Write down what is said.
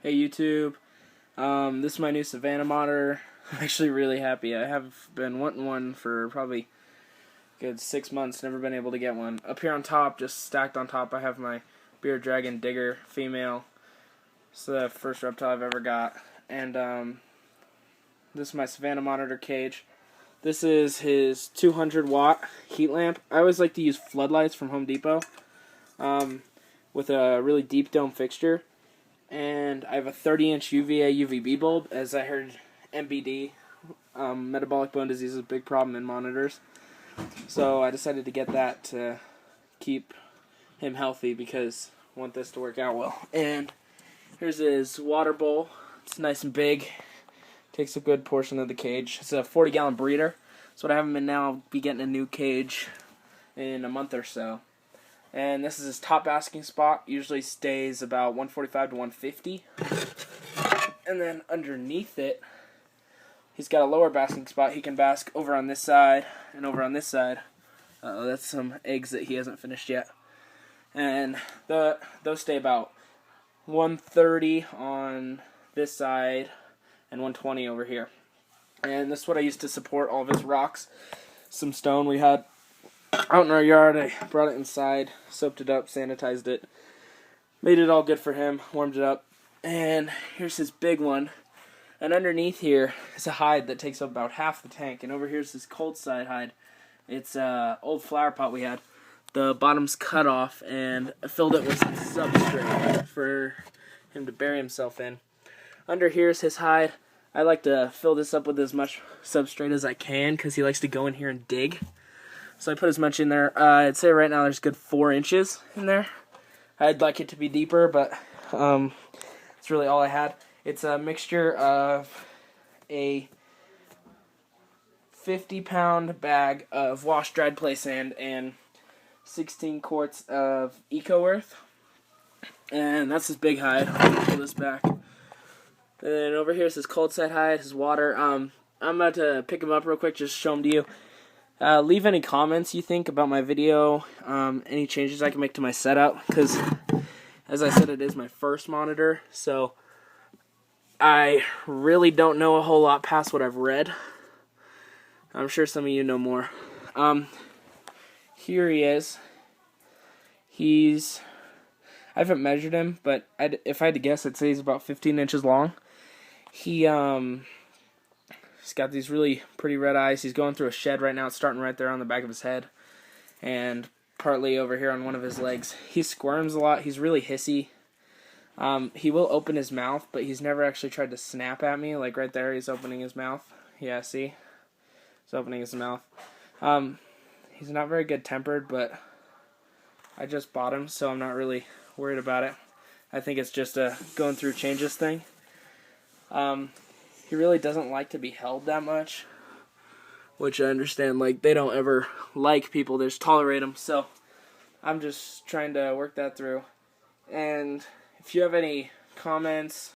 Hey YouTube, this is my new Savannah Monitor. I'm actually really happy. I have been wanting one for probably a good 6 months, never been able to get one. Up here on top, just stacked on top, I have my Bearded Dragon Digger female. It's the first reptile I've ever got. And this is my Savannah Monitor cage. This is his 200 watt heat lamp. I always like to use floodlights from Home Depot with a really deep dome fixture. And I have a 30-inch UVA UVB bulb, as I heard MBD, metabolic bone disease, is a big problem in monitors. So I decided to get that to keep him healthy because I want this to work out well. And here's his water bowl. It's nice and big. Takes a good portion of the cage. It's a 40-gallon breeder. That's what I have him in now. I'll be getting a new cage in a month or so. And this is his top basking spot. Usually stays about 145 to 150. And then underneath it, he's got a lower basking spot. He can bask over on this side and over on this side. That's some eggs that he hasn't finished yet. And those stay about 130 on this side and 120 over here. And this is what I used to support all of his rocks. Some stone we had out in our yard. I brought it inside, soaped it up, sanitized it, made it all good for him, warmed it up. And here's his big one. And underneath here is a hide that takes up about half the tank. And over here's this cold side hide. It's an old flower pot we had. The bottom's cut off, and I filled it with some substrate for him to bury himself in. Under here's his hide. I like to fill this up with as much substrate as I can because he likes to go in here and dig. So I put as much in there. I'd say right now there's a good 4 inches in there. I'd like it to be deeper, but it's really all I had. It's a mixture of a 50-pound bag of washed dried play sand and 16 quarts of Eco Earth. And that's his big hide. I'll pull this back. And then over here is his cold side hide, his water. I'm about to pick him up real quick, just show him to you. Leave any comments you think about my video, any changes I can make to my setup, because as I said, it is my first monitor, so I really don't know a whole lot past what I've read. I'm sure some of you know more. Here he is. I haven't measured him, but if I had to guess, I'd say he's about 15 inches long. He's got these really pretty red eyes. He's going through a shed right now. It's starting right there on the back of his head and partly over here on one of his legs. He squirms a lot. He's really hissy. He will open his mouth, but he's never actually tried to snap at me. Like right there, he's opening his mouth. Yeah, see? He's opening his mouth. He's not very good-tempered, but I just bought him, so I'm not really worried about it. I think it's just a going through changes thing. He really doesn't like to be held that much, which I understand. Like, they don't ever like people, they just tolerate them. So I'm just trying to work that through. And if you have any comments,